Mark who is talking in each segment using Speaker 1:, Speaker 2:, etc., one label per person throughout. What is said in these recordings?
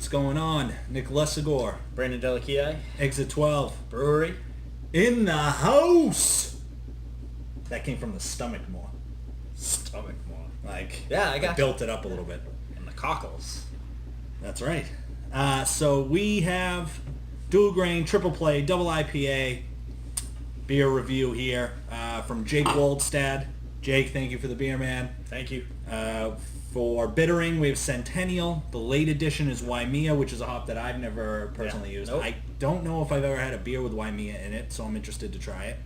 Speaker 1: what's going on? Nick Lesagor,
Speaker 2: Brandon Delakia,
Speaker 1: Exit 12,
Speaker 2: Brewery.
Speaker 1: in the house! That came from the stomach more.
Speaker 2: Stomach more.
Speaker 1: Like,
Speaker 2: Yeah, I got you.
Speaker 1: built it up a little bit.
Speaker 2: And the cockles.
Speaker 1: That's right. So we have dual grain, triple play, double IPA beer review here from Jake Woldstad. Jake, thank you for the beer, man.
Speaker 2: Thank you.
Speaker 1: For bittering, we have Centennial. The late edition is Waimea, which is a hop that I've never personally used.
Speaker 2: Nope.
Speaker 1: I don't know if I've ever had a beer with Waimea in it, so I'm interested to try it.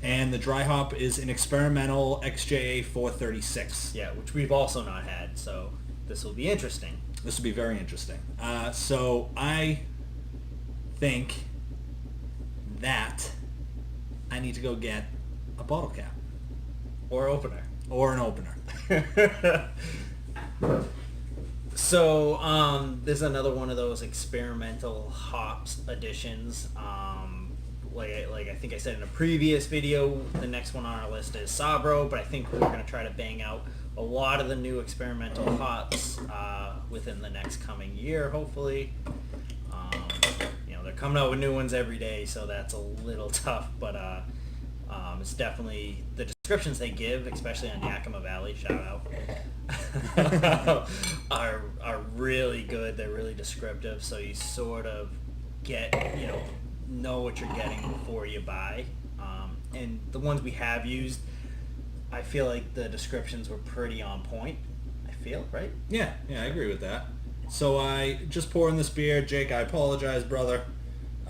Speaker 1: And the dry hop is an experimental XJA 436.
Speaker 2: Yeah, which we've also not had, so this will be interesting.
Speaker 1: This will be very interesting. So I think that I need to go get a bottle cap.
Speaker 2: Or opener.
Speaker 1: Or an opener.
Speaker 2: So, this is another one of those experimental hops additions. Like I think I said in a previous video, the next one on our list is Sabro, but I think we're going to try to bang out a lot of the new experimental hops within the next coming year, hopefully. They're coming out with new ones every day, so that's a little tough, but it's definitely the descriptions they give, especially on Yakima Valley, shout out, are really good. They're really descriptive, so you sort of get, know what you're getting before you buy. And the ones we have used, I feel like the descriptions were pretty on point. I feel, right?
Speaker 1: Yeah, I agree with that. So I just poured in this beer. Jake, I apologize, brother.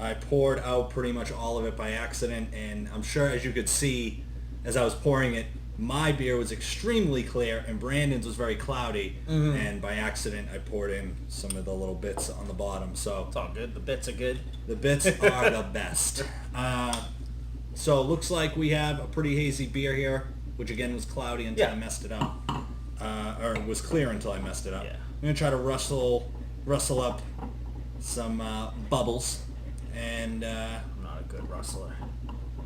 Speaker 1: I poured out pretty much all of it by accident, and I'm sure, as you could see, as I was pouring it, my beer was extremely clear, and Brandon's was very cloudy, and by accident, I poured in some of the little bits on the bottom. So
Speaker 2: It's all good. The bits are good.
Speaker 1: the bits are the best. So it looks like we have a pretty hazy beer here, which again was cloudy until I messed it up, or was clear until I messed it up.
Speaker 2: Yeah.
Speaker 1: I'm gonna try to rustle up some bubbles, and
Speaker 2: I'm not a good rustler.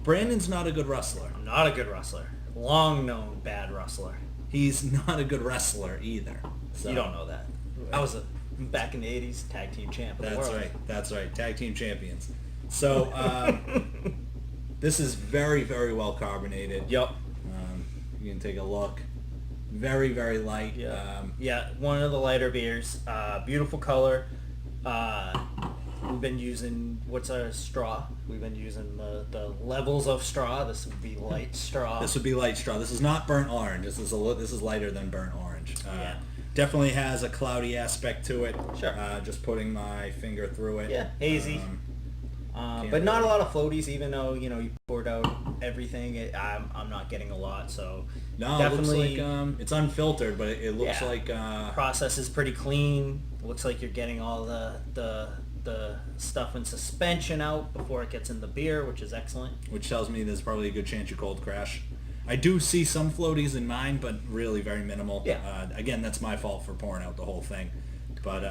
Speaker 1: Brandon's not a good rustler.
Speaker 2: I'm not a good rustler. Long known bad rustler.
Speaker 1: He's not a good wrestler either. So
Speaker 2: You don't know that. I was back in the 80s tag team champ of the
Speaker 1: That's
Speaker 2: world.
Speaker 1: right. That's right. Tag team champions. So this is very, very well carbonated.
Speaker 2: Yep.
Speaker 1: You can take a look. Very, very light.
Speaker 2: Yeah, one of the lighter beers. Beautiful color. We've been using, what's our straw? We've been using the levels of straw. This would be light straw.
Speaker 1: This would be light straw. This is not burnt orange. This is lighter than burnt orange.
Speaker 2: Yeah.
Speaker 1: Definitely has a cloudy aspect to it.
Speaker 2: Sure.
Speaker 1: Just putting my finger through it.
Speaker 2: Yeah, hazy. But not a lot of floaties, even though, you poured out everything. I'm not getting a lot, so
Speaker 1: No,
Speaker 2: definitely,
Speaker 1: it looks like it's unfiltered, but it looks like
Speaker 2: process is pretty clean. Looks like you're getting all the stuff in suspension out before it gets in the beer, which is excellent.
Speaker 1: which tells me there's probably a good chance you cold crash. I do see some floaties in mine, but really very minimal.
Speaker 2: Yeah.
Speaker 1: Again, that's my fault for pouring out the whole thing. But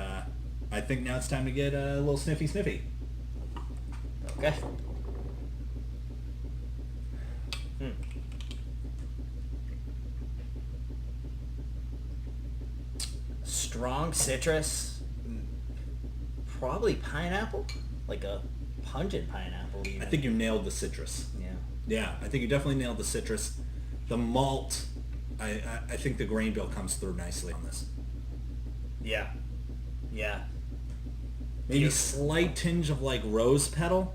Speaker 1: I think now it's time to get a little sniffy.
Speaker 2: Okay. Strong citrus, probably pineapple, like a pungent pineapple even.
Speaker 1: I think you nailed the citrus. Yeah, I think you definitely nailed the citrus. The malt, I think the grain bill comes through nicely on this.
Speaker 2: Yeah.
Speaker 1: Maybe slight tinge of like rose petal,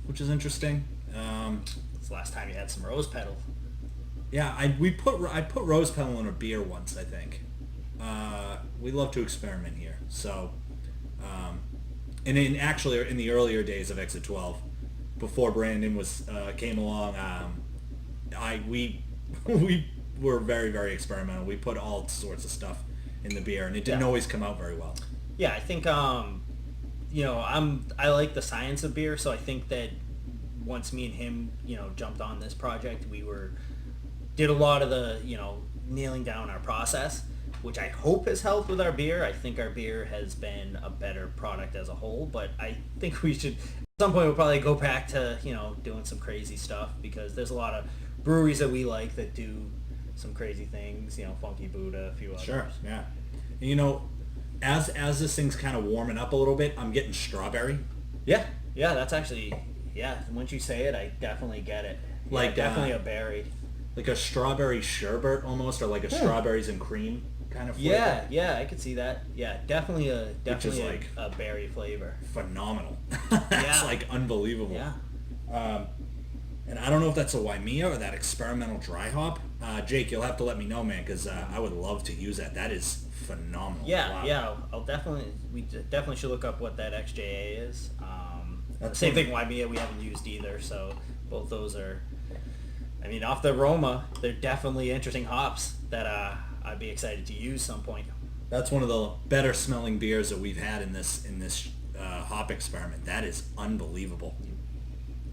Speaker 1: which is interesting.
Speaker 2: It's the last time you had some rose petal.
Speaker 1: Yeah, I put rose petal in a beer once, I think. We love to experiment here. So, and in the earlier days of Exit 12, before Brandon came along, we were very, very experimental. We put all sorts of stuff in the beer, and it didn't always come out very well.
Speaker 2: Yeah, I think I like the science of beer, so I think that once me and him, jumped on this project, did a lot of the, nailing down our process, which I hope has helped with our beer. I think our beer has been a better product as a whole, but I think we should, at some point, we'll probably go back to, doing some crazy stuff, because there's a lot of breweries that we like that do some crazy things, Funky Buddha, a few others.
Speaker 1: Sure, yeah. as this thing's kind of warming up a little bit, I'm getting strawberry.
Speaker 2: Yeah, yeah, that's actually, yeah, once you say it, I definitely get it. Yeah,
Speaker 1: Like,
Speaker 2: definitely a berry.
Speaker 1: Like a strawberry sherbet almost, or like a strawberries and cream kind of flavor.
Speaker 2: Yeah, yeah, I could see that. Yeah, definitely
Speaker 1: like
Speaker 2: a berry flavor.
Speaker 1: Phenomenal.
Speaker 2: Yeah.
Speaker 1: It's like unbelievable.
Speaker 2: Yeah.
Speaker 1: And I don't know if that's a Waimea or that experimental dry hop. Jake, you'll have to let me know, man, because I would love to use that. That is phenomenal.
Speaker 2: Yeah,
Speaker 1: Wow.
Speaker 2: yeah, I'll definitely, definitely should look up what that XJA is.
Speaker 1: That's
Speaker 2: Same
Speaker 1: funny.
Speaker 2: thing, Waimea we haven't used either, so both those are, I mean, off the aroma, they're definitely interesting hops that I'd be excited to use some point.
Speaker 1: That's one of the better smelling beers that we've had in this hop experiment. That is unbelievable.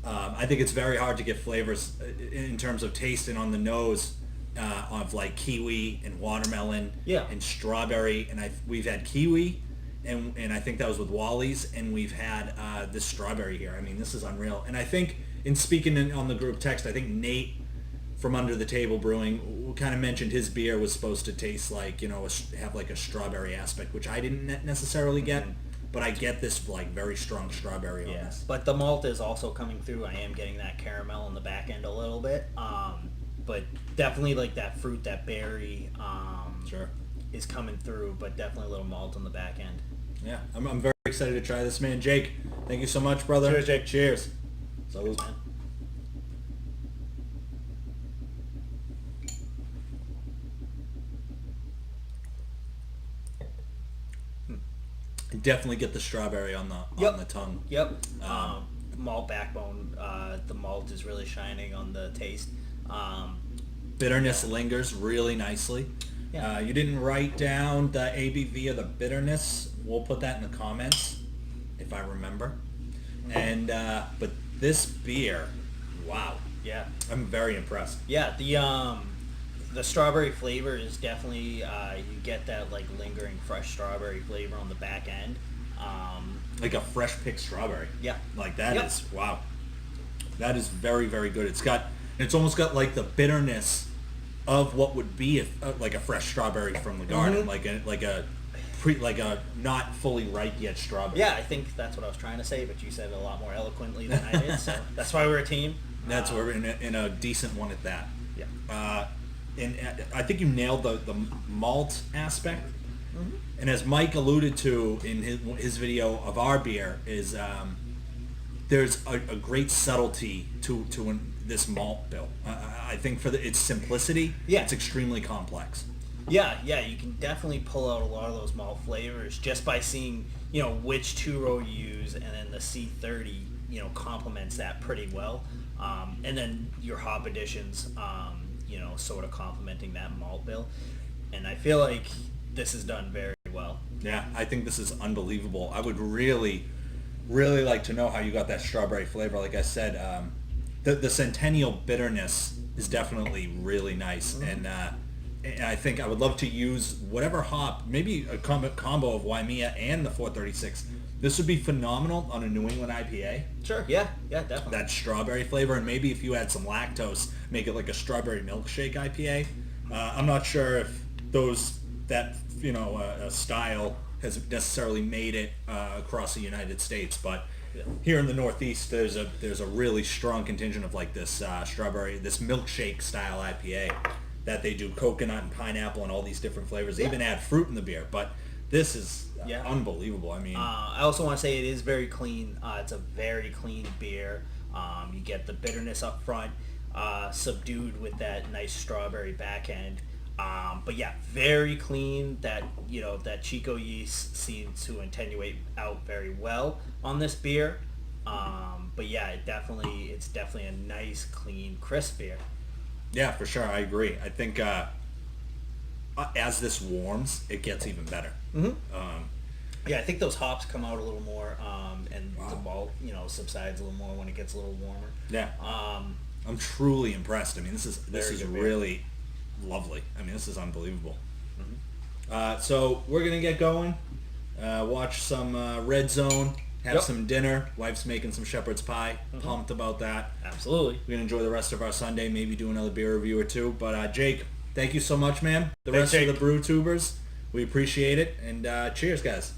Speaker 1: I think it's very hard to get flavors in terms of tasting on the nose of like kiwi and watermelon and strawberry. And we've had kiwi, and I think that was with Wally's, and we've had this strawberry here. I mean, this is unreal. And I think in speaking on the group text, I think Nate from Under the Table Brewing kind of mentioned his beer was supposed to taste like, have like a strawberry aspect, which I didn't necessarily get. But I get this like very strong strawberry on this.
Speaker 2: But the malt is also coming through. I am getting that caramel in the back end a little bit. But definitely like that fruit, that berry
Speaker 1: Sure.
Speaker 2: is coming through, but definitely a little malt on the back end.
Speaker 1: Yeah, I'm very excited to try this, man. Jake, thank you so much, brother.
Speaker 2: Cheers, Jake.
Speaker 1: Cheers. Salud.
Speaker 2: Man.
Speaker 1: Definitely get the strawberry on the tongue.
Speaker 2: Yep. Malt backbone. The malt is really shining on the taste.
Speaker 1: Bitterness lingers really nicely.
Speaker 2: Yeah.
Speaker 1: You didn't write down the ABV of the bitterness. We'll put that in the comments if I remember. And but this beer, wow.
Speaker 2: Yeah.
Speaker 1: I'm very impressed.
Speaker 2: Yeah. The strawberry flavor is definitely you get that like lingering fresh strawberry flavor on the back end.
Speaker 1: Like a fresh picked strawberry.
Speaker 2: Yeah.
Speaker 1: Like that is wow. That is very, very good. It's almost got like the bitterness of what would be like a fresh strawberry from the garden, like a not fully ripe yet strawberry.
Speaker 2: Yeah, I think that's what I was trying to say, but you said it a lot more eloquently than I did. So that's why we're a team.
Speaker 1: That's where we're in a decent one at that.
Speaker 2: Yeah.
Speaker 1: And I think you nailed the malt aspect.
Speaker 2: Mm-hmm.
Speaker 1: And as Mike alluded to in his video of our beer, is there's a great subtlety to this malt bill. I think for its simplicity, it's extremely complex.
Speaker 2: Yeah, you can definitely pull out a lot of those malt flavors just by seeing, which two-row you use, and then the C30, complements that pretty well. And then your hop additions, sort of complementing that malt bill. And I feel like this is done very well.
Speaker 1: Yeah, I think this is unbelievable. I would really, really like to know how you got that strawberry flavor. Like I said, the Centennial bitterness is definitely really nice. And I think I would love to use whatever hop, maybe a combo of Waimea and the 436. This would be phenomenal on a New England IPA.
Speaker 2: Sure, yeah, definitely.
Speaker 1: That strawberry flavor, and maybe if you add some lactose, make it like a strawberry milkshake IPA. I'm not sure if that style has necessarily made it across the United States, but here in the Northeast, there's a really strong contingent of like this strawberry, this milkshake style IPA that they do coconut and pineapple and all these different flavors. They even add fruit in the beer, but this is unbelievable. I mean,
Speaker 2: I also want to say it is very clean. It's a very clean beer. You get the bitterness up front, subdued with that nice strawberry back end. But yeah, very clean. That Chico yeast seems to attenuate out very well on this beer. But yeah, it's definitely a nice, clean, crisp beer.
Speaker 1: Yeah, for sure. I agree. I think as this warms, it gets even better.
Speaker 2: Yeah, I think those hops come out a little more, and the malt, subsides a little more when it gets a little warmer.
Speaker 1: Yeah. I'm truly impressed. I mean, this is really lovely. I mean, this is unbelievable. So we're gonna get going. Watch some Red Zone. Have some dinner. Wife's making some shepherd's pie. Pumped about that.
Speaker 2: Absolutely.
Speaker 1: We're going to enjoy the rest of our Sunday. Maybe do another beer review or two. But Jake, thank you so much, man. Rest of the Brewtubers. We appreciate it, and cheers, guys.